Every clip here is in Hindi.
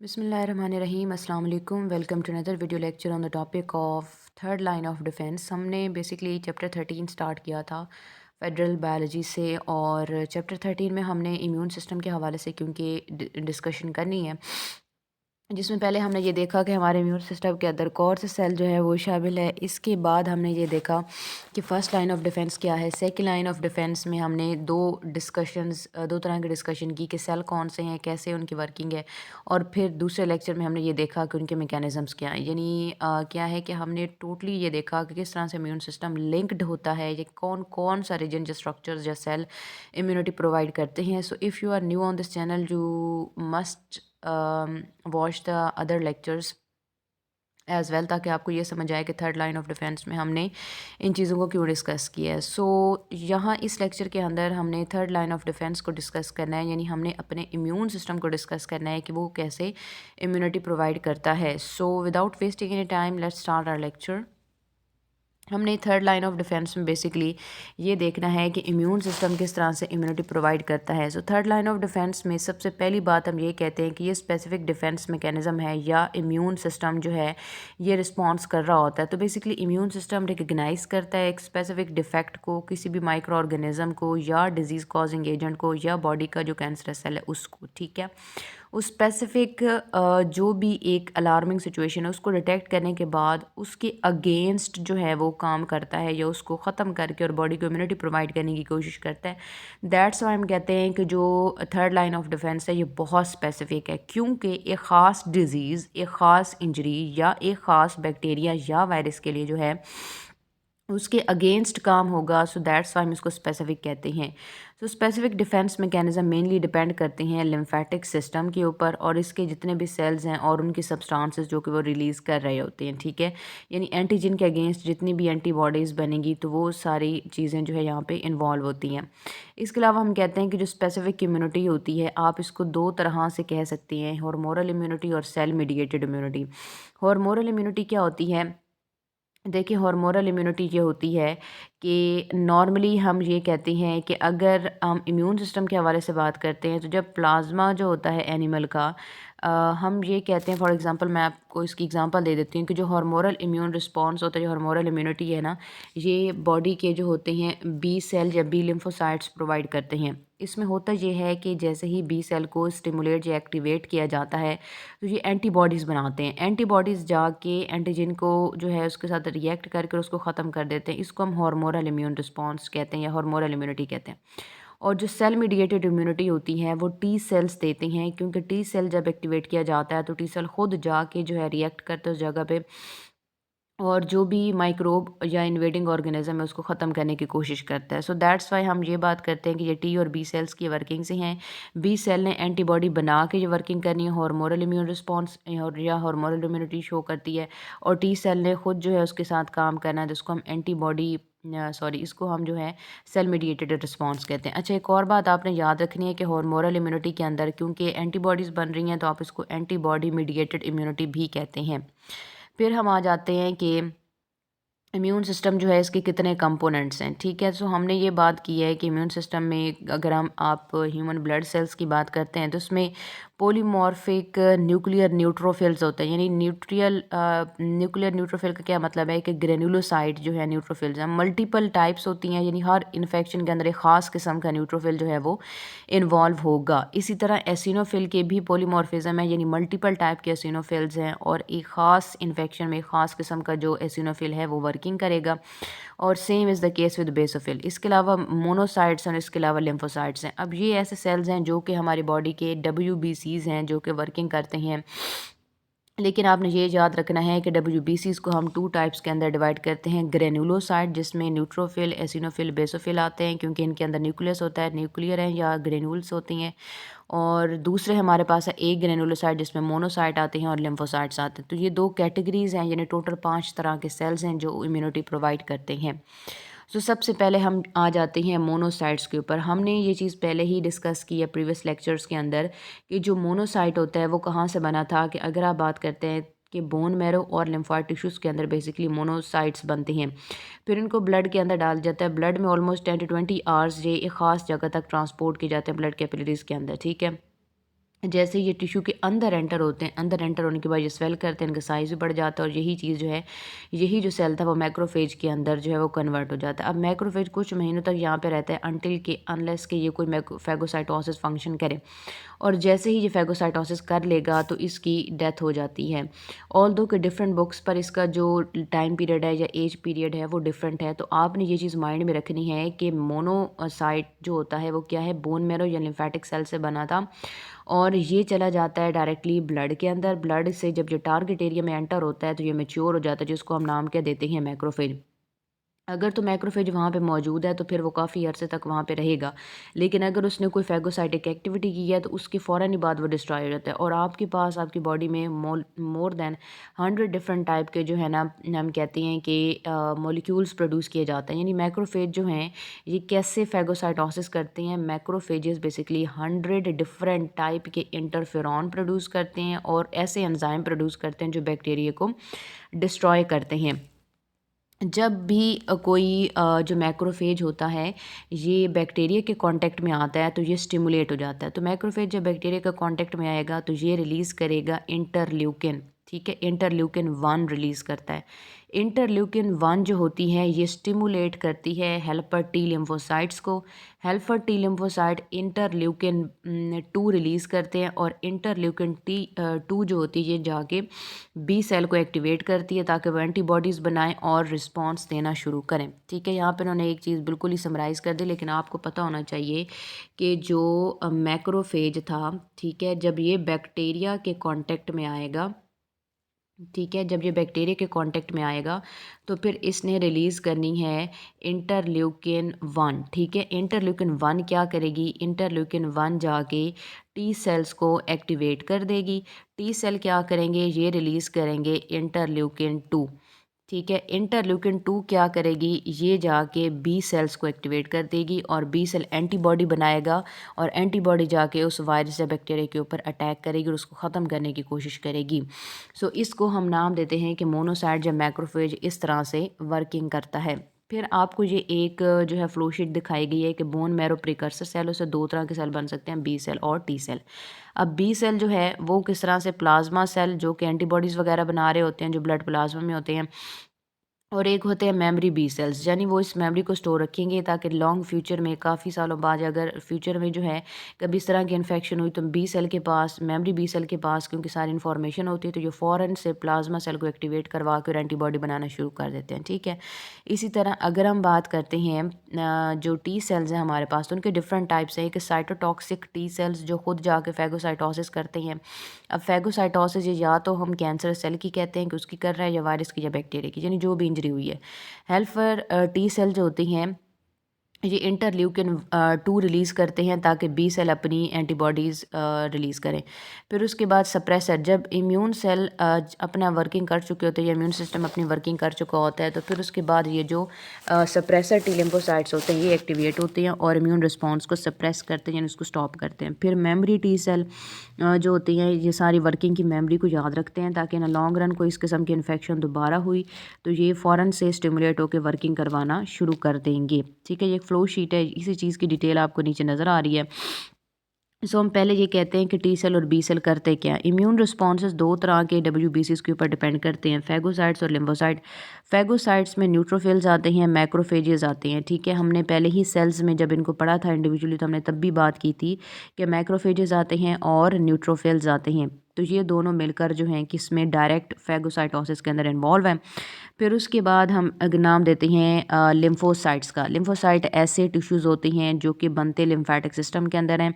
बिस्मिल्लाहिर्रहमानिर्रहीम अस्सलाम वालेकुम। Welcome to another video lecture on the topic of third line of defence. हमने बेसिकली चैप्टर 13 स्टार्ट किया था फेडरल बायोलॉजी से, और चैप्टर 13 में हमने इम्यून सिस्टम के हवाले से क्योंकि डिस्कशन करनी है, जिसमें पहले हमने ये देखा कि हमारे इम्यून सिस्टम के अंदर कौन से सेल जो है वो शामिल है। इसके बाद हमने ये देखा कि फ़र्स्ट लाइन ऑफ डिफेंस क्या है। सेकंड लाइन ऑफ डिफेंस में हमने दो तरह के डिस्कशन की कि सेल कौन से हैं, कैसे उनकी वर्किंग है, और फिर दूसरे लेक्चर में हमने ये देखा कि उनके मैकेनिज़म्स क्या हैं। यानी क्या है कि हमने टोटली ये देखा कि किस तरह से इम्यून सिस्टम लिंक्ड होता है, ये कौन कौन सा रीजन जो स्ट्रक्चर्स या सेल इम्यूनिटी प्रोवाइड करते हैं। So if you are new on this channel you must watch the other lectures as well, ताकि आपको ये समझ आए कि थर्ड लाइन ऑफ डिफेंस में हमने इन चीज़ों को क्यों डिस्कस किया है। सो यहाँ इस लेक्चर के अंदर हमने थर्ड लाइन ऑफ डिफेंस को डिस्कस करना है, यानी हमने अपने इम्यून सिस्टम को डिस्कस करना है कि वो कैसे इम्यूनिटी प्रोवाइड करता है। So without wasting any time let's start our lecture. हमने थर्ड लाइन ऑफ डिफेंस में बेसिकली ये देखना है कि इम्यून सिस्टम किस तरह से इम्यूनिटी प्रोवाइड करता है। So third line of defence में सबसे पहली बात हम ये कहते हैं कि ये स्पेसिफिक डिफेंस मैकेनिज़्म है, या इम्यून सिस्टम जो है ये रिस्पॉन्स कर रहा होता है। तो बेसिकली इम्यून सिस्टम रिकग्नाइज करता है एक स्पेसिफिक डिफेक्ट को, किसी भी माइक्रो ऑर्गेनिज्म को, या डिजीज़ कॉजिंग एजेंट को, या बॉडी का जो कैंसरस सेल है उसको, ठीक है। उस स्पेसिफिक जो भी एक अलार्मिंग सिचुएशन है उसको डिटेक्ट करने के बाद उसके अगेंस्ट जो है वो काम करता है, या उसको ख़त्म करके और बॉडी को इम्यूनिटी प्रोवाइड करने की कोशिश करता है। दैट्स वाई हम कहते हैं कि जो थर्ड लाइन ऑफ डिफेंस है ये बहुत स्पेसिफिक है, क्योंकि एक ख़ास डिज़ीज़, एक ख़ास इंजरी या एक ख़ास बैक्टीरिया या वायरस के लिए जो है उसके अगेंस्ट काम होगा। सो दैट्स वाई हम इसको स्पेसिफिक कहते हैं। So specific defence mechanism mainly depend करते हैं लिम्फेटिक सिस्टम के ऊपर, और इसके जितने भी सेल्स हैं और उनकी सब्सटेंसेस जो कि वो रिलीज़ कर रहे होते हैं, ठीक है। यानी एंटीजन के अगेंस्ट जितनी भी एंटीबॉडीज़ बनेंगी तो वो सारी चीज़ें जो है यहाँ पे इन्वॉल्व होती हैं। इसके अलावा हम कहते हैं कि जो स्पेसिफिक इम्यूनिटी होती है आप इसको दो तरह से कह सकती हैं, हार्मोनल इम्यूनिटी और cell mediated immunity. Hormonal immunity क्या होती है? देखिए, हार्मोनल इम्यूनिटी ये होती है कि नॉर्मली हम ये कहते हैं कि अगर हम इम्यून सिस्टम के हवाले से बात करते हैं तो जब प्लाज्मा जो होता है एनिमल का, हम ये कहते हैं, फॉर एग्जांपल मैं आपको इसकी एग्जांपल दे देती हूँ कि जो हार्मोनल इम्यून रिस्पॉन्स होता है, जो हार्मोनल इम्यूनिटी है ना, ये बॉडी के जो होते हैं बी सेल या बी लिम्फोसाइट्स प्रोवाइड करते हैं। इसमें होता ये है कि जैसे ही बी सेल को स्टिमुलेट या एक्टिवेट किया जाता है तो ये एंटीबॉडीज़ बनाते हैं। एंटीबॉडीज़ जाके एंटीजन को जो है उसके साथ रिएक्ट करके उसको ख़त्म कर देते हैं। इसको हम हार्मोनल इम्यून रिस्पॉन्स कहते हैं या हार्मोनल इम्यूनिटी कहते हैं। और जो सेल मीडिएटेड इम्यूनिटी होती है वो टी सेल्स देते हैं, क्योंकि टी सेल जब एक्टिवेट किया जाता है तो टी सेल खुद जाके जो है रिएक्ट करते हैं उस जगह पे, और जो भी माइक्रोब या इन्वेडिंग ऑर्गेनिज्म है उसको ख़त्म करने की कोशिश करता है। सो दैट्स वाई हम ये बात करते हैं कि ये टी और बी सेल्स की वर्किंग से हैं। बी सेल ने एंटीबॉडी बना के ये वर्किंग करनी है, हार्मोनल इम्यून रिस्पॉन्स और या हार्मोनल इम्यूनिटी शो करती है, और टी सेल ने खुद जो है उसके साथ काम करना है, जिसको हम एंटीबॉडी इसको हम जो है सेल मीडिएटेड रिस्पॉन्स कहते हैं। अच्छा, एक और बात आपने याद रखनी है कि हार्मोनल इम्यूनिटी के अंदर क्योंकि एंटीबॉडीज़ बन रही हैं तो आप इसको एंटीबॉडी मीडिएटेड इम्यूनिटी भी कहते हैं। फिर हम आ जाते हैं कि इम्यून सिस्टम जो है इसके कितने कंपोनेंट्स हैं, ठीक है। सो हमने ये बात की है कि इम्यून सिस्टम में अगर हम आप ह्यूमन ब्लड सेल्स की बात करते हैं तो उसमें पोलीमॉर्फिक न्यूक्लियर न्यूट्रोफिल्स होते हैं। यानी न्यूक्लियर न्यूट्रोफिल का क्या मतलब है कि ग्रेनुलोसाइट जो है न्यूट्रोफिल्स हैं, मल्टीपल टाइप्स होती हैं, यानी हर इन्फेक्शन के अंदर एक ख़ास किस्म का न्यूट्रोफिल जो है वो इन्वॉल्व होगा। इसी तरह एसिनोफिल के भी पोलीमॉर्फिज्म है, यानी मल्टीपल टाइप के एसिनोफिल्स हैं, और एक ख़ास इन्फेक्शन में एक ख़ास किस्म का जो एसिनोफिल है वो वर्किंग करेगा। और same is the case with basophil. इसके अलावा मोनोसाइट्स और इसके अलावा लिम्फोसाइट्स हैं। अब ये ऐसे सेल्स हैं जो कि हमारी बॉडी के WBCs हैं जो कि वर्किंग करते हैं। लेकिन आपने ये याद रखना है कि WBCs को हम टू टाइप्स के अंदर डिवाइड करते हैं। ग्रेनुलोसाइट जिसमें न्यूट्रोफिल, एसिनोफिल, बेसोफिल आते हैं, क्योंकि इनके अंदर न्यूक्लियस होता है, न्यूक्लियर हैं या ग्रेनुल्स होती हैं। और दूसरे हमारे पास है एक ग्रेनुलोसाइट जिसमें मोनोसाइट आते हैं और लिम्फोसाइट्स आते हैं। तो ये दो कैटेगरीज़ हैं, यानी टोटल 5 तरह के सेल्स हैं जो इम्यूनिटी प्रोवाइड करते हैं। तो सबसे पहले हम आ जाते हैं मोनोसाइट्स के ऊपर। हमने ये चीज़ पहले ही डिस्कस की है प्रीवियस लेक्चर्स के अंदर कि जो मोनोसाइट होता है वो कहाँ से बना था, कि अगर आप बात करते हैं कि बोन मैरो और लिम्फॉइड टिश्यूज़ के अंदर बेसिकली मोनोसाइट्स बनते हैं। फिर इनको ब्लड के अंदर डाल जाता है। ब्लड में ऑलमोस्ट 10 to 20 आवर्स ये एक ख़ास जगह तक ट्रांसपोर्ट किए जाते हैं ब्लड कैपिलरीज़ के अंदर, ठीक है। जैसे ये टिश्यू के अंदर एंटर होते हैं, अंदर एंटर होने के बाद ये स्वेल करते हैं, इनका साइज़ भी बढ़ जाता है और यही चीज़ जो है, यही जो सेल था वो मैक्रोफेज के अंदर जो है वो कन्वर्ट हो जाता है। अब मैक्रोफेज कुछ महीनों तक यहाँ पे रहता है अनटिल के अनलेस के ये कोई फैगोसाइटोसिस फंक्शन करे, और जैसे ही ये फैगोसाइटोसिस कर लेगा तो इसकी डेथ हो जाती है। ऑल्दो के डिफरेंट बुक्स पर इसका जो टाइम पीरियड है या एज पीरियड है वो डिफरेंट है, तो आपने ये चीज़ माइंड में रखनी है कि मोनोसाइट जो होता है वो क्या है, बोन मैरो या लिम्फेटिक सेल से बना था, और ये चला जाता है डायरेक्टली ब्लड के अंदर। ब्लड से जब ये टारगेट एरिया में एंटर होता है तो ये मैच्योर हो जाता है, जिसको हम नाम क्या देते हैं, मैक्रोफेज। अगर तो मैक्रोफेज वहाँ पे मौजूद है तो फिर वो काफ़ी अरसे तक वहाँ पे रहेगा, लेकिन अगर उसने कोई फैगोसाइटिक एक्टिविटी की है तो उसके फ़ौरन ही बाद वो डिस्ट्रॉय हो जाता है। और आपके पास आपकी बॉडी में मोर देन 100 डिफरेंट टाइप के जो है ना, हम कहते हैं कि मॉलिक्यूल्स प्रोड्यूस किए जाते हैं। यानी मैक्रोफेज जो हैं ये कैसे फैगोसाइटोसिस करते हैं, मैक्रोफेजेस बेसिकली 100 डिफरेंट टाइप के इंटरफेरॉन प्रोड्यूस करते हैं और ऐसे एंजाइम प्रोड्यूस करते हैं जो बैक्टीरिया को डिस्ट्रॉय करते हैं। जब भी कोई जो मैक्रोफेज होता है ये बैक्टीरिया के कांटेक्ट में आता है तो ये स्टिमुलेट हो जाता है। तो मैक्रोफेज जब बैक्टीरिया के कांटेक्ट में आएगा तो ये रिलीज़ करेगा इंटरल्यूकिन, ठीक है, इंटरल्यूकिन 1 रिलीज़ करता है। इंटरल्यूकिन 1 जो होती है ये स्टिमुलेट करती है हेल्पर टी लिम्फोसाइट्स को। Helper T lymphocyte interleukin 2 release करते हैं, और इंटरल्यूकिन टू जो होती है ये जाके बी सेल को एक्टिवेट करती है ताकि वो एंटीबॉडीज़ बनाएं और रिस्पॉन्स देना शुरू करें। ठीक है, यहाँ पे उन्होंने एक चीज़ बिल्कुल ही समराइज़ कर दी, लेकिन आपको पता होना चाहिए कि जो मैक्रोफेज था, ठीक है, जब ये बैक्टीरिया के कांटेक्ट में आएगा, ठीक है, जब ये बैक्टीरिया के कांटेक्ट में आएगा तो फिर इसने रिलीज़ करनी है इंटरल्यूकिन 1, ठीक है। इंटरल्यूकिन 1 क्या करेगी, इंटरल्यूकिन 1 जाके टी सेल्स को एक्टिवेट कर देगी। टी सेल क्या करेंगे, ये रिलीज़ करेंगे इंटरल्यूकिन 2, ठीक है। इंटरल्यूकिन 2 क्या करेगी, ये जाके बी सेल्स को एक्टिवेट कर देगी और बी सेल एंटीबॉडी बनाएगा, और एंटीबॉडी जाके उस वायरस या बैक्टीरिया के ऊपर अटैक करेगी और उसको ख़त्म करने की कोशिश करेगी। सो इसको हम नाम देते हैं कि मोनोसाइट या मैक्रोफेज इस तरह से वर्किंग करता है। फिर आपको ये एक जो है फ्लो शीट दिखाई गई है कि बोन मैरो प्रिकर्सर सेलों से 2 तरह के सेल बन सकते हैं, बी सेल और टी सेल। अब बी सेल जो है वो किस तरह से, प्लाज्मा सेल जो कि एंटीबॉडीज़ वगैरह बना रहे होते हैं, जो ब्लड प्लाज्मा में होते हैं, और एक होते हैं मेमोरी बी सेल्स, यानी वो इस मेमोरी को स्टोर रखेंगे ताकि लॉन्ग फ्यूचर में, काफ़ी सालों बाद अगर फ्यूचर में जो है कभी इस तरह की इन्फेक्शन हुई तो बी सेल के पास, मेमोरी बी सेल के पास क्योंकि सारी इन्फॉर्मेशन होती है, तो ये फ़ौरन से प्लाज्मा सेल को एक्टिवेट करवा कर एंटीबॉडी बनाना शुरू कर देते हैं। ठीक है, इसी तरह अगर हम बात करते हैं जो टी सेल्स हैं हमारे पास, तो उनके डिफरेंट टाइप्स हैं। एक साइटोटॉक्सिक टी सेल्स जो खुद जाके फैगोसाइटोसिस करते हैं। अब फैगोसाइटोसिस या तो हम कैंसर सेल की कहते हैं कि उसकी कर रहा है, या वायरस की या बैक्टीरिया की, यानी जो भी इंजरी हुई है। हेल्पर टी सेल जो होती हैं ये इंटरल्यूकिन 2 रिलीज़ करते हैं ताकि बी सेल अपनी एंटीबॉडीज़ रिलीज़ करें। फिर उसके बाद सप्रेसर, जब इम्यून सेल अपना वर्किंग कर चुके होते हैं या इम्यून सिस्टम अपनी वर्किंग कर चुका होता है, तो फिर उसके बाद ये जो सप्रेसर टी लिम्फोसाइट्स होते हैं ये एक्टिवेट होते हैं और इम्यून रिस्पॉन्स को सप्रेस करते हैं, यानी उसको स्टॉप करते हैं। फिर मेमोरी टी सेल जो होती हैं ये सारी वर्किंग की मेमोरी को याद रखते हैं ताकि इन लॉन्ग रन कोई इस किस्म की इन्फेक्शन दोबारा हुई तो ये फ़ौरन से स्टिमुलेट होकर वर्किंग करवाना शुरू कर देंगे। ठीक है, ये फ्लो शीट है, इसी चीज़ की डिटेल आपको नीचे नज़र आ रही है। सो हम पहले ये कहते हैं कि टी सेल और बी सेल करते क्या हैं। इम्यून रिस्पॉन्सेज 2 तरह के WBCs के ऊपर डिपेंड करते हैं, फैगोसाइट्स और लिम्फोसाइट। फैगोसाइट्स में न्यूट्रोफिल्स आते हैं, मैक्रोफेजेस आते हैं। ठीक है, हमने पहले ही सेल्स में जब इनको पढ़ा था इंडिविजुअली तो हमने तब भी बात की थी कि मैक्रोफेजेस आते हैं और न्यूट्रोफिल्स आते हैं। तो ये दोनों मिलकर जो हैं कि इसमें डायरेक्ट फैगोसाइटोसिस के अंदर इन्वॉल्व हैं। फिर उसके बाद हम नाम देते हैं लिम्फोसाइट्स का। लिम्फोसाइट ऐसे टिश्यूज़ होते हैं जो कि बनते लिम्फेटिक सिस्टम के अंदर हैं।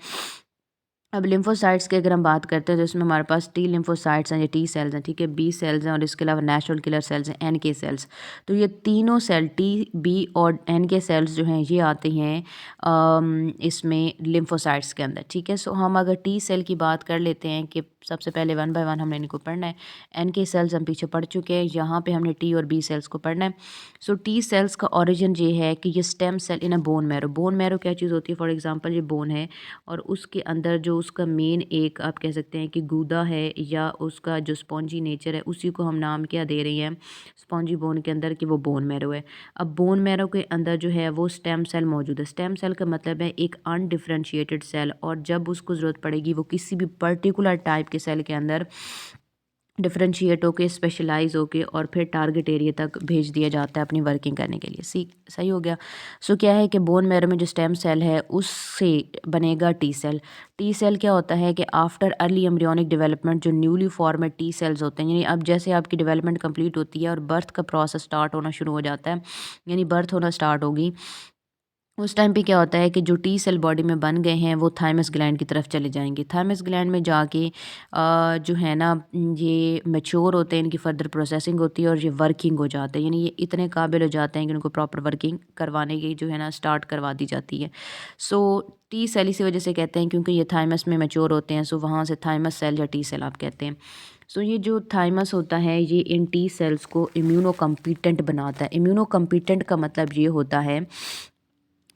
अब लिम्फोसाइट्स की अगर हम बात करते हैं तो इसमें हमारे पास टी लिम्फोसाइट्स हैं, ये टी सेल्स हैं, ठीक है, बी सेल्स हैं और इसके अलावा नेचुरल किलर सेल्स हैं, NK सेल्स। तो ये तीनों सेल टी, बी और NK सेल्स जो हैं ये आते हैं इसमें लिम्फोसाइट्स के अंदर। ठीक है, सो हम अगर टी सेल की बात कर लेते हैं कि सबसे पहले 1 बाय 1 हमने इनको पढ़ना है। NK सेल्स हम पीछे पढ़ चुके हैं, यहाँ पे हमने टी और बी सेल्स को पढ़ना है। सो टी सेल्स का ओरिजिन ये है कि ये स्टेम सेल इन अ बोन मैरो। बोन मैरो क्या चीज़ होती है, फॉर एग्जांपल ये बोन है और उसके अंदर जो उसका मेन एक आप कह सकते हैं कि गूदा है या उसका जो स्पॉन्जी नेचर है उसी को हम नाम क्या दे रहे हैं स्पॉन्जी बोन के अंदर कि वो बोन मैरो है। अब बोन मैरो के अंदर जो है वो स्टेम सेल मौजूद है। स्टेम सेल का मतलब है एक अनडिफरेंशिएटेड सेल, और जब उसको ज़रूरत पड़ेगी वो किसी भी पर्टिकुलर टाइप के सेल के अंदर डिफरेंशिएट होके स्पेशलाइज होके और फिर टारगेट एरिया तक भेज दिया जाता है अपनी वर्किंग करने के लिए। सही हो गया। सो क्या है कि बोन मैरो में जो स्टेम सेल है उससे बनेगा टी सेल। टी सेल क्या होता है कि आफ्टर अर्ली एम्ब्रियोनिक डेवलपमेंट जो न्यूली फॉर्मेड टी सेल्स होते हैं, यानी अब जैसे आपकी डेवलपमेंट कंप्लीट होती है और बर्थ का प्रोसेस स्टार्ट होना शुरू हो जाता है, यानी बर्थ होना स्टार्ट होगी, उस टाइम पे क्या होता है कि जो टी सेल बॉडी में बन गए हैं वो थाइमस ग्लैंड की तरफ चले जाएंगे। थाइमस ग्लैंड में जाके जो है ना ये मैच्योर होते हैं, इनकी फर्दर प्रोसेसिंग होती है और ये वर्किंग हो जाते हैं, यानी ये इतने काबिल हो जाते हैं कि उनको प्रॉपर वर्किंग करवाने की जो है ना स्टार्ट करवा दी जाती है। सो टी सेल इसी वजह से कहते हैं क्योंकि ये थाइमस में मैच्योर होते हैं, सो वहाँ से थाइमस सेल या टी सेल आप कहते हैं। सो ये जो थाइमस होता है ये इन टी सेल्स को इम्यूनो कम्पिटेंट बनाता है। इम्यूनो कम्पिटेंट का मतलब ये होता है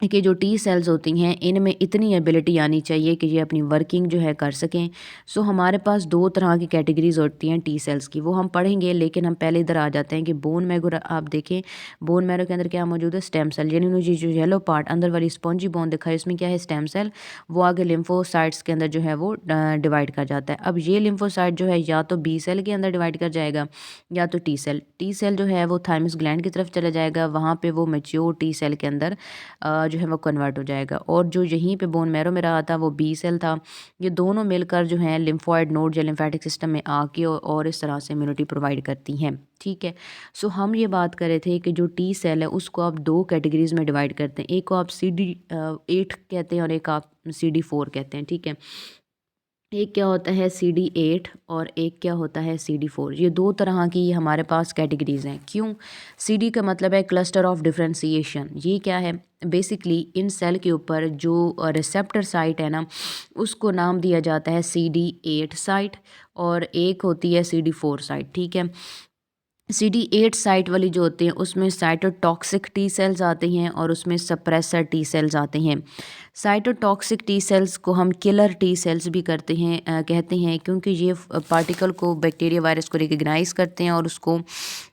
कि जो टी सेल्स होती हैं इनमें इतनी एबिलिटी आनी चाहिए कि ये अपनी वर्किंग जो है कर सकें। सो हमारे पास दो तरह की कैटेगरीज होती हैं टी सेल्स की, वो हम पढ़ेंगे, लेकिन हम पहले इधर आ जाते हैं कि बोन मैरो आप देखें, बोन मैरो के अंदर क्या मौजूद है स्टेम सेल, यानी मुझे जो येलो पार्ट अंदर वाली स्पॉन्जी बोन दिखाई इसमें क्या है स्टेम सेल, वो आगे लिम्फोसाइट्स के अंदर जो है वो डिवाइड कर जाता है। अब ये लिम्फोसाइट जो है या तो बी सेल के अंदर डिवाइड कर जाएगा या तो टी सेल जो है वो थाइमस ग्लैंड की तरफ चला जाएगा, वहाँ पर वो मेच्योर टी सेल के अंदर जो है वो कन्वर्ट हो जाएगा। और जो यहीं पे बोन मैरो में रहा था वो बी सेल था। ये दोनों मिलकर जो है लिम्फोइड नोड या लिम्फेटिक सिस्टम में आके और इस तरह से इम्यूनिटी प्रोवाइड करती हैं। ठीक है। सो हम ये बात कर रहे थे कि जो टी सेल है उसको आप दो कैटेगरीज में डिवाइड करते हैं, एक को आप CD8 कहते हैं और एक आप CD4 कहते हैं। ठीक है। एक क्या होता है CD8 और एक क्या होता है CD4, ये दो तरह की हमारे पास कैटेगरीज हैं। क्यों? CD का मतलब है क्लस्टर ऑफ डिफरेंशिएशन। ये क्या है? बेसिकली इन सेल के ऊपर जो रिसेप्टर साइट है ना उसको नाम दिया जाता है CD8 साइट, और एक होती है CD4 साइट। ठीक है। CD8 साइट वाली जो होती हैं उसमें साइटोटॉक्सिक टी सेल्स आते हैं और उसमें सप्रेसर टी सेल्स आते हैं। साइटोटॉक्सिक टी सेल्स को हम किलर टी सेल्स भी कहते हैं, क्योंकि ये पार्टिकल को बैक्टीरिया वायरस को रिकग्नाइज करते हैं और उसको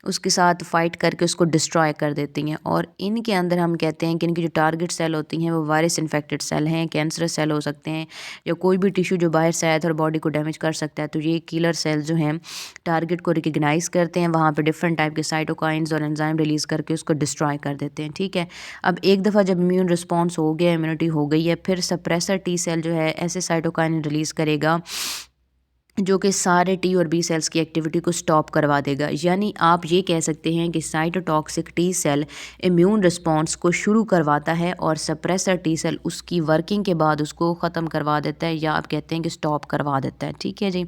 उसके साथ फाइट करके उसको डिस्ट्रॉय कर देती हैं। और इनके अंदर हम कहते हैं कि इनकी जो टारगेट सेल होती हैं वो वायरस इन्फेक्टेड सेल हैं, कैंसरस सेल हो सकते हैं या कोई भी टिश्यू जो बाहर से आया था और बॉडी को डैमेज कर सकता है। तो ये किलर सेल्स जो हैं टारगेट को रिकग्नाइज करते हैं, वहाँ पे डिफरेंट टाइप के साइटोकाइंस और एंजाइम रिलीज़ करके उसको डिस्ट्रॉय कर देते हैं। ठीक है। अब एक दफ़ा जब इम्यून रिस्पॉन्स हो गया, इम्यूनिटी हो गई है, फिर सप्रेसर टी सेल जो है ऐसे साइटोकाइन रिलीज़ करेगा जो कि सारे टी और बी सेल्स की एक्टिविटी को स्टॉप करवा देगा। यानी आप ये कह सकते हैं कि cytotoxic T cell immune response को शुरू करवाता है और सप्रेसर टी सेल उसकी वर्किंग के बाद उसको ख़त्म करवा देता है, या आप कहते हैं कि स्टॉप करवा देता है। ठीक है जी।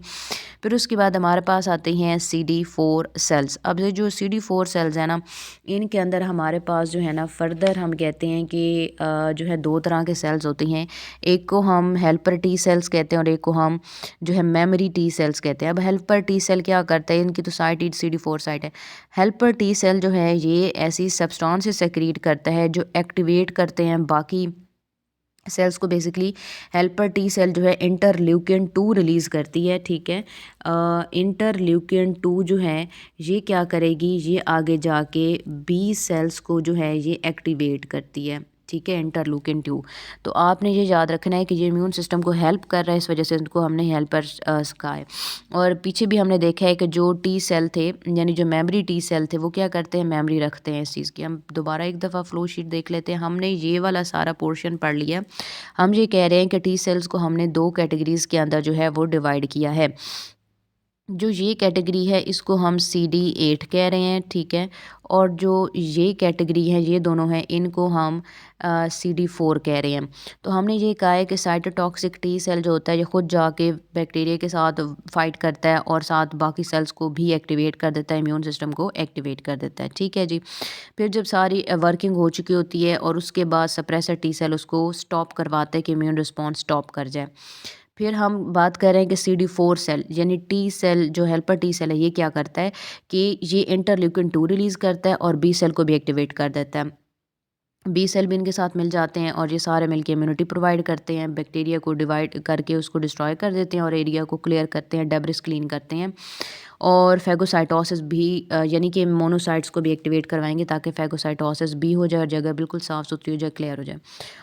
फिर उसके बाद हमारे पास आते हैं CD4 सेल्स। अब ये जो CD4 सेल्स हैं ना इनके अंदर हमारे पास जो है ना फर्दर हम कहते हैं कि जो है दो तरह के सेल्स होते हैं, एक को हम हेल्पर टी सेल्स कहते हैं और एक को हम जो है मेमोरी टी सेल्स कहते हैं। अब हेल्पर टी सेल क्या करता है, इनकी तो साइट CD4 साइट है। हेल्पर टी सेल जो है ये ऐसी सब्सटेंस सेक्रीट करता है जो एक्टिवेट करते हैं बाकी सेल्स को। बेसिकली हेल्पर टी सेल जो है इंटरल्यूकिन 2 रिलीज़ करती है। ठीक है। इंटरल्यूकिन 2 जो है ये क्या करेगी, ये आगे जाके बी सेल्स को जो है ये एक्टिवेट करती है। ठीक है। इंटरल्यूकिन 2, तो आपने ये याद रखना है कि ये इम्यून सिस्टम को हेल्प कर रहा है, इस वजह से उनको हमने हेल्पर कहा है। और पीछे भी हमने देखा है कि जो टी सेल थे यानी जो मेमोरी टी सेल थे वो क्या करते हैं, मेमोरी रखते हैं इस चीज़ की। हम दोबारा एक दफ़ा फ्लो शीट देख लेते हैं। हमने ये वाला सारा पोर्शन पढ़ लिया। हम ये कह रहे हैं कि टी सेल्स को हमने दो कैटेगरीज़ के अंदर जो है वो डिवाइड किया है। जो ये कैटेगरी है इसको हम CD8 कह रहे हैं। ठीक है। और जो ये कैटेगरी है ये दोनों हैं इनको हम CD4 कह रहे हैं। तो हमने ये कहा है कि साइटोटॉक्सिक टी सेल जो होता है ये खुद जाके बैक्टीरिया के साथ फाइट करता है और साथ बाकी सेल्स को भी एक्टिवेट कर देता है, इम्यून सिस्टम को एक्टिवेट कर देता है। ठीक है जी। फिर जब सारी वर्किंग हो चुकी होती है और उसके बाद सप्रेसर टी सेल उसको स्टॉप करवाता है कि इम्यून रिस्पॉन्स स्टॉप कर जाए। फिर हम बात कर रहे हैं कि CD4 सेल यानी टी सेल जो हेल्पर टी सेल है ये क्या करता है कि ये इंटरल्यूकिन 2 रिलीज़ करता है और बी सेल को भी एक्टिवेट कर देता है। बी सेल भी इनके साथ मिल जाते हैं और ये सारे मिलके इम्यूनिटी प्रोवाइड करते हैं, बैक्टीरिया को डिवाइड करके उसको डिस्ट्रॉय कर देते हैं और एरिया को क्लियर करते हैं, डेब्रिस क्लीन करते हैं। और फेगोसाइटोसिस भी यानी कि मोनोसाइट्स को भी एक्टिवेट करवाएंगे ताकि फेगोसाइटोसिस भी हो जाए और जगह बिल्कुल साफ़ सुथरी हो जाए, क्लियर हो जाए।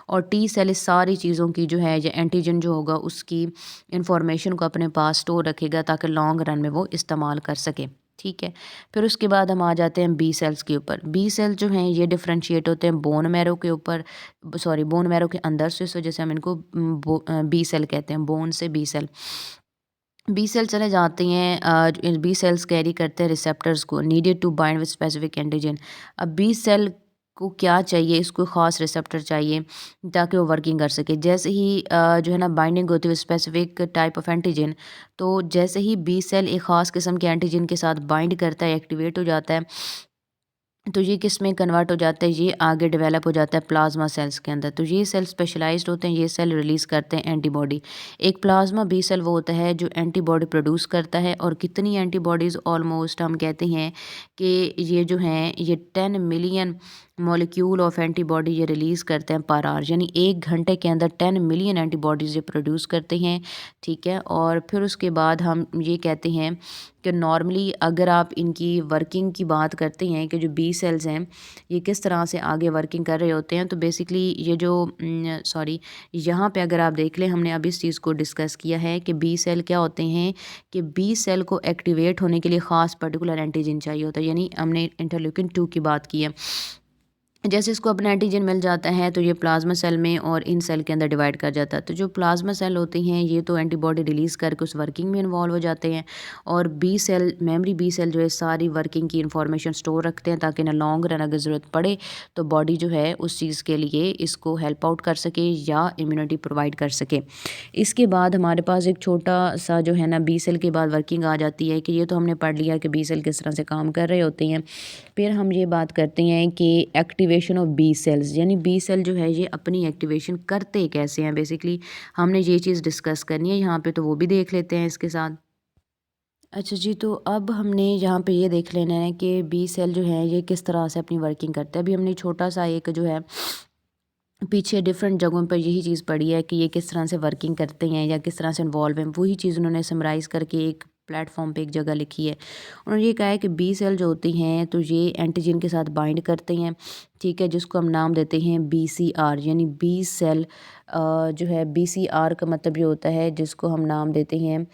और टी सेल इस सारी चीज़ों की जो है, ये एंटीजन जो होगा उसकी इंफॉर्मेशन को अपने पास स्टोर रखेगा ताकि लॉन्ग रन में वो इस्तेमाल कर सके। ठीक है। फिर उसके बाद हम आ जाते हैं बी सेल्स के ऊपर। बी सेल जो हैं ये डिफरेंशिएट होते हैं बोन मैरो के ऊपर, सॉरी बोन मैरो के अंदर से, इस वजह से हम इनको बी सेल कहते हैं, बोन से बी सेल। बी सेल चले जाते हैं, बी सेल्स कैरी करते हैं रिसेप्टर्स को needed to bind with specific antigen. अब बी सेल को क्या चाहिए, इसको ख़ास रिसेप्टर चाहिए ताकि वो वर्किंग कर सके। जैसे ही जो है ना बाइंडिंग होती है स्पेसिफिक टाइप ऑफ एंटीजन, तो जैसे ही बी सेल एक ख़ास किस्म के एंटीजन के साथ बाइंड करता है, एक्टिवेट हो जाता है, तो ये किस में कन्वर्ट हो जाता है, ये आगे डेवलप हो जाता है प्लाज्मा सेल्स के अंदर। तो ये सेल स्पेशलाइज्ड होते हैं, ये सेल रिलीज़ करते हैं एंटीबॉडी। एक प्लाज्मा बी सेल वो होता है जो एंटीबॉडी प्रोड्यूस करता है, और कितनी एंटीबॉडीज़, ऑलमोस्ट हम कहते हैं कि ये जो हैं ये 10 मिलियन मॉलिक्यूल ऑफ एंटीबॉडी ये रिलीज़ करते हैं पर आवर, यानी 1 घंटे के अंदर 10 मिलियन एंटीबॉडीज़ ये प्रोड्यूस करते हैं। ठीक है। और फिर उसके बाद हम ये कहते हैं कि नॉर्मली अगर आप इनकी वर्किंग की बात करते हैं कि जो बी सेल्स हैं ये किस तरह से आगे वर्किंग कर रहे होते हैं, तो बेसिकली ये जो सॉरी यहाँ पे अगर आप देख लें, हमने अभी इस चीज़ को डिस्कस किया है कि बी सेल क्या होते हैं, कि बी सेल को एक्टिवेट होने के लिए ख़ास पर्टिकुलर एंटीजन चाहिए होता है, यानी हमने इंटरल्यूकिन 2 की बात की है। जैसे इसको अपना एंटीजन मिल जाता है तो ये प्लाज्मा सेल में और इन सेल के अंदर डिवाइड कर जाता है। तो जो प्लाज्मा सेल होते हैं ये तो एंटीबॉडी रिलीज़ करके उस वर्किंग में इन्वॉल्व हो जाते हैं, और B cell, memory B cell जो है सारी वर्किंग की इंफॉर्मेशन स्टोर रखते हैं ताकि इन लॉन्ग रन अगर ज़रूरत पड़े तो बॉडी जो है उस चीज़ के लिए इसको हेल्प आउट कर सके या इम्यूनिटी प्रोवाइड कर सके। इसके बाद हमारे पास एक छोटा सा जो है ना बी सेल के बाद वर्किंग आ जाती है, कि ये तो हमने पढ़ लिया कि बी सेल किस तरह से काम कर रहे होते हैं। फिर हम ये बात करते हैं कि एक्टिवेशन ऑफ बी सेल्स, यानी बी सेल जो है ये अपनी एक्टिवेशन करते कैसे हैं, बेसिकली हमने ये चीज़ डिस्कस करनी है यहाँ पे, तो वो भी देख लेते हैं इसके साथ। अच्छा जी, तो अब हमने यहाँ पे ये देख लेना है कि बी सेल जो है ये किस तरह से अपनी वर्किंग करते हैं। अभी हमने छोटा सा एक जो है पीछे डिफरेंट जगहों पर यही चीज़ पढ़ी है कि ये किस तरह से वर्किंग करते हैं या किस तरह से इन्वॉल्व हैं, वही चीज़ उन्होंने समराइज़ करके एक प्लेटफॉर्म पे एक जगह लिखी है। उन्होंने ये कहा है कि बी सेल जो होती हैं तो ये एंटीजन के साथ बाइंड करते हैं। ठीक है, जिसको हम नाम देते हैं बी सी आर, यानी बी सेल जो है बी सी आर का मतलब ये होता है जिसको हम नाम देते हैं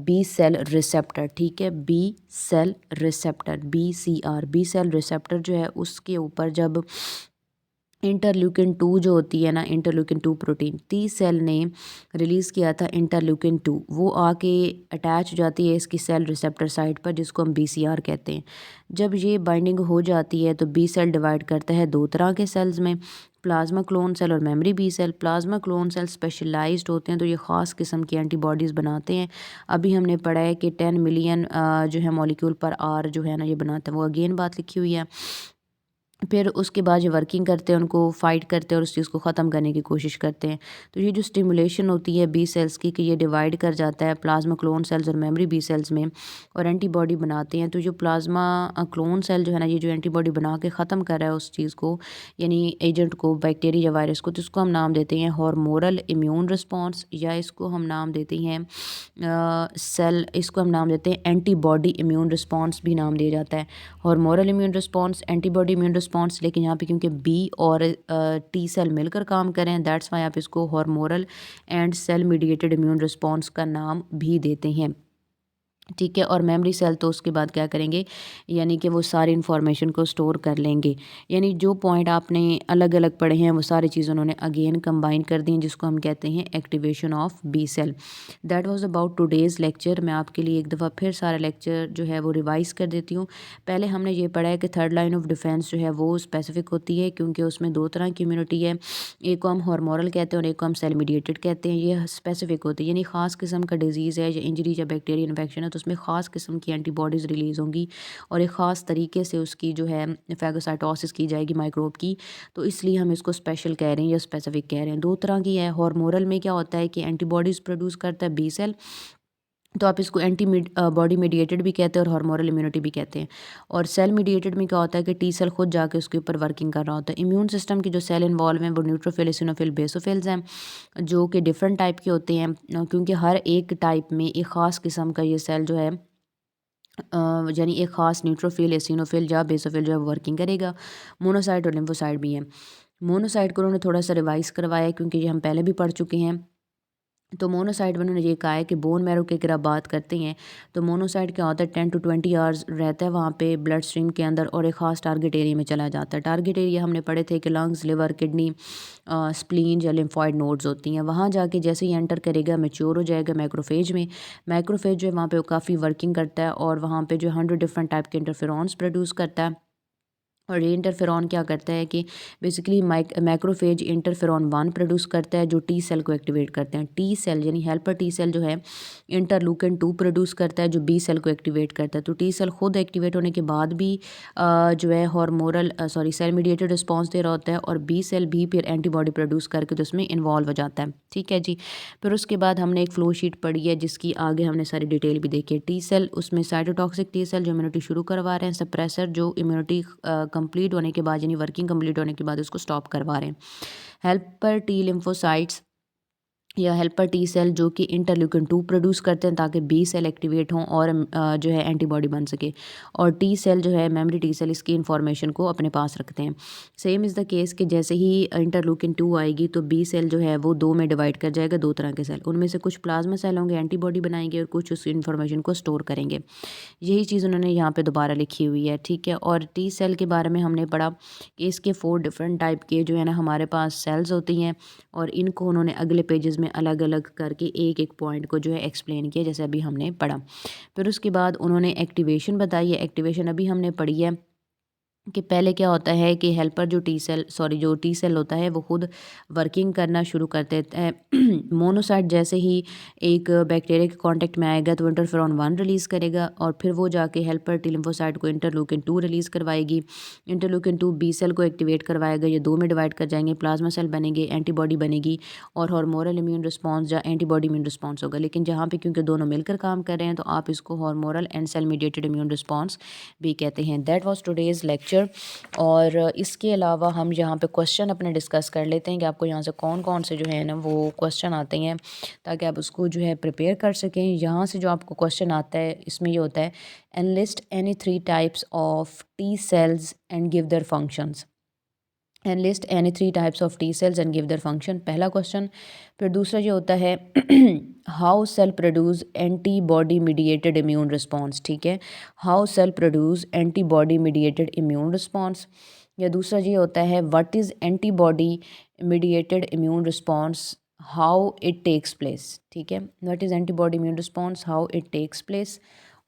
बी सेल रिसेप्टर। ठीक है, B cell receptor, B C R, B cell receptor जो है उसके ऊपर जब इंटरल्यूकिन 2 जो होती है ना, इंटरल्यूकिन 2 प्रोटीन टी सेल ने रिलीज़ किया था, इंटरल्यूकिन 2 वो आके अटैच हो जाती है इसकी सेल रिसेप्टर साइट पर, जिसको हम बीसीआर कहते हैं। जब ये बाइंडिंग हो जाती है तो बी सेल डिवाइड करता है दो तरह के सेल्स में, प्लाज्मा क्लोन सेल और memory B cell. Plasma clone cell specialised होते हैं, तो ये ख़ास किस्म की एंटीबॉडीज़ बनाते हैं। अभी हमने पढ़ा है कि 10 मिलियन जो है मॉलिक्यूल पर आर जो है ना ये बनाते हैं, वो अगेन बात लिखी हुई है। फिर उसके बाद ये वर्किंग करते हैं, उनको फ़ाइट करते हैं और उस चीज़ को ख़त्म करने की कोशिश करते हैं। तो ये जो स्टिमुलेशन होती है बी सेल्स की, कि ये डिवाइड कर जाता है प्लाज्मा क्लोन सेल्स और मेमोरी बी सेल्स में और एंटीबॉडी बनाते हैं। तो जो प्लाज्मा क्लोन सेल जो है ना, ये जो एंटीबॉडी बना के ख़त्म कर रहा है उस चीज़ को, यानी एजेंट को, बैक्टीरिया या वायरस को, तो इसको हम नाम देते हैं हार्मोनल इम्यून रिस्पॉन्स, या इसको हम नाम देते हैं इसको हम नाम देते हैं एंटीबॉडी इम्यून रिस्पॉन्स भी नाम दिया जाता है। Hormonal immune response, antibody immune response, लेकिन यहाँ पे क्योंकि बी और टी सेल मिलकर काम करें, दैट्स वाई आप इसको hormonal and cell mediated immune response का नाम भी देते हैं। ठीक है। और मेमोरी सेल तो उसके बाद क्या करेंगे, यानी कि वो सारी इन्फॉर्मेशन को स्टोर कर लेंगे। यानी जो पॉइंट आपने अलग अलग पढ़े हैं वो सारी चीज़ उन्होंने अगेन कंबाइन कर दी, जिसको हम कहते हैं activation of B cell. That was about today's lecture. मैं आपके लिए एक दफ़ा फिर सारा लेक्चर जो है वो रिवाइज कर देती हूँ। पहले हमने ये पढ़ा है कि थर्ड लाइन ऑफ डिफेंस जो है वो स्पेसिफिक होती है, क्योंकि उसमें दो तरह की इम्यूनिटी है, एक को हम हार्मोनल कहते हैं और एक को हम सेल मीडिएटेड कहते हैं। ये स्पेसिफिक होती है, यानी ख़ास किस्म का डिजीज़ है या इंजरी या बैक्टीरिया इन्फेक्शन है तो उसमें ख़ास किस्म की एंटीबॉडीज़ रिलीज़ होंगी और एक ख़ास तरीके से उसकी जो है फैगोसाइटोसिस की जाएगी माइक्रोब की। तो इसलिए हम इसको स्पेशल कह रहे हैं या स्पेसिफिक कह रहे हैं। दो तरह की है। हार्मोनल में क्या होता है कि एंटीबॉडीज़ प्रोड्यूस करता है बी सेल, तो आप इसको एंटी बॉडी मीडिएटेड भी कहते हैं और हार्मोनल इम्यूनिटी भी कहते हैं। और सेल मीडिएटेड में क्या होता है कि टी सेल खुद जाके उसके ऊपर वर्किंग कर रहा होता है। इम्यून सिस्टम के जो सेल इन्वॉल्व हैं वो न्यूट्रोफिल, एसिनोफिल, बेसोफिल्स हैं, जो कि डिफरेंट टाइप के होते हैं, क्योंकि हर एक टाइप में एक ख़ास किस्म का ये सेल जो है यानी एक ख़ास न्यूट्रोफिल, एसिनोफिल या बेसोफिल जो है वर्किंग करेगा। मोनोसाइट और लिम्फोसाइट भी हैं। मोनोसाइट को उन्होंने थोड़ा सा रिवाइज़ करवाया है क्योंकि ये हम पहले भी पढ़ चुके हैं। तो मोनोसाइट में उन्होंने ये कहा है कि बोन मैरो की अगर आप बात करते हैं तो मोनोसाइट क्या होता है 10 to 20 आवर्स रहता है वहाँ पे ब्लड स्ट्रीम के अंदर और एक ख़ास टारगेट एरिया में चला जाता है। टारगेट एरिया हमने पढ़े थे कि लंग्स, लिवर, किडनी, स्प्लीन या लिम्फॉइड नोड्स होती हैं। वहाँ जाके जैसे ही एंटर करेगा मैच्योर हो जाएगा मैक्रोफेज में। मैक्रोफेज जो है वहाँ पे वो काफ़ी वर्किंग करता है और वहाँ पे जो 100 डिफरेंट टाइप के इंटरफेरॉन्स प्रोड्यूस करता है। और ये इंटरफेरॉन क्या करता है कि बेसिकली मैक्रोफेज इंटरफेरॉन 1 प्रोड्यूस करता है जो टी सेल को एक्टिवेट करते हैं। टी सेल यानी हेल्पर टी सेल जो है इंटरलूकिन 2 प्रोड्यूस करता है जो बी सेल को एक्टिवेट करता है। तो टी सेल खुद एक्टिवेट होने के बाद भी जो है हार्मोनल सेल मीडिएटेड रिस्पॉन्स दे रहा होता है और बी सेल भी फिर एंटीबॉडी प्रोड्यूस करके तो उसमें इन्वॉल्व हो जाता है। ठीक है जी। फिर उसके बाद हमने एक फ्लो शीट पढ़ी है जिसकी आगे हमने सारी डिटेल भी देखी है। टी सेल, उसमें साइटोटॉक्सिक टी सेल जो इम्यूनिटी शुरू करवा रहे हैं, सप्रेसर जो इम्यूनिटी कंप्लीट होने के बाद यानी वर्किंग कंप्लीट होने के बाद उसको स्टॉप करवा रहे हैं। हेल्पर टी लिम्फोसाइट्स या हेल्पर टी सेल जो कि इंटरल्यूकिन 2 प्रोड्यूस करते हैं ताकि बी सेल एक्टिवेट हों और जो है एंटीबॉडी बन सके। और टी सेल जो है मेमोरी टी सेल इसकी इन्फॉर्मेशन को अपने पास रखते हैं। सेम इज़ द केस कि जैसे ही इंटरल्यूकिन 2 आएगी तो बी सेल जो है वो 2 में डिवाइड कर जाएगा, 2 तरह के सेल। उनमें से कुछ प्लाज्मा सेल होंगे, एंटीबॉडी बनाएंगे और कुछ उस इन्फॉर्मेशन को स्टोर करेंगे। यही चीज़ उन्होंने यहाँ पे दोबारा लिखी हुई है। ठीक है। और टी सेल के बारे में हमने पढ़ा कि इसके 4 डिफरेंट टाइप के जो है ना हमारे पास सेल्स होती हैं और इनको उन्होंने अगले पेजेस में अलग अलग करके एक एक पॉइंट को जो है एक्सप्लेन किया जैसे अभी हमने पढ़ा। फिर उसके बाद उन्होंने एक्टिवेशन बताई है। एक्टिवेशन अभी हमने पढ़ी है कि पहले क्या होता है कि हेल्पर जो टी सेल होता है वो खुद वर्किंग करना शुरू कर देता है। मोनोसाइट जैसे ही एक बैक्टीरिया के कांटेक्ट में आएगा तो इंटरफेरॉन 1 रिलीज़ करेगा और फिर वो जाके हेल्पर टी लिम्फोसाइट को इंटरलूकिन 2 रिलीज़ करवाएगी। इंटरलूकिन 2 बी सेल को एक्टिवेट करवाएगा, ये 2 में डिवाइड कर जाएंगे, प्लाज्मा सेल बनेंगे, एंटीबॉडी बनेगी और हार्मोनल इम्यून रिस्पॉन्स या एंटीबॉडी इम्यून रिस्पॉन्स होगा। लेकिन जहाँ पे क्योंकि दोनों मिलकर काम कर रहे हैं तो आप इसको hormonal and cell mediated immune response भी कहते हैं। That was today's lecture. और इसके अलावा हम यहाँ पे क्वेश्चन अपने डिस्कस कर लेते हैं कि आपको यहाँ से कौन कौन से जो है ना वो क्वेश्चन आते हैं ताकि आप उसको जो है प्रिपेयर कर सकें। यहाँ से जो आपको क्वेश्चन आता है इसमें ये होता है enlist any 3 types of T cells and give their functions. Enlist any 3 types of T cells and give their function, पहला क्वेश्चन। फिर दूसरा ये होता है how cell produce antibody mediated immune response. ठीक है। How cell produce antibody mediated immune response. या दूसरा ये होता है what is antibody mediated immune response, how it takes place. ठीक है। What is antibody immune response, how it takes place.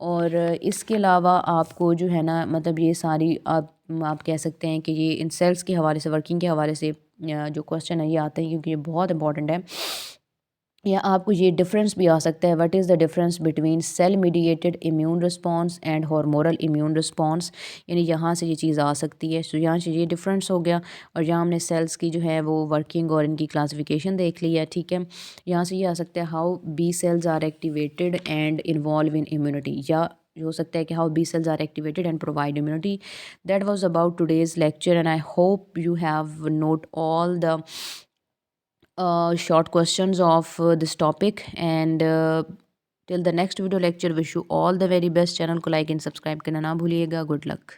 और इसके अलावा आपको जो है ना मतलब ये सारी आप कह सकते हैं कि ये इन सेल्स के हवाले से, वर्किंग के हवाले से जो क्वेश्चन है ये आते हैं क्योंकि ये बहुत इंपॉर्टेंट है। या आपको ये डिफरेंस भी आ सकता है, what is the difference between cell mediated immune response and hormonal immune response, यानी यहाँ से ये चीज़ आ सकती है। सो यहाँ से ये डिफरेंस हो गया और यहाँ हमने सेल्स की जो है वो वर्किंग और इनकी क्लासिफिकेशन देख ली है। ठीक है। यहाँ से ये आ सकता है how B cells are activated and involve in immunity, या हो सकता है कि how B cells are activated and provide immunity. That was about today's lecture and I hope you have note all the short questions of this topic, and till the next video lecture, wish you all the very best. Channel को लाइक एंड सब्सक्राइब करना ना भूलिएगा। Good luck.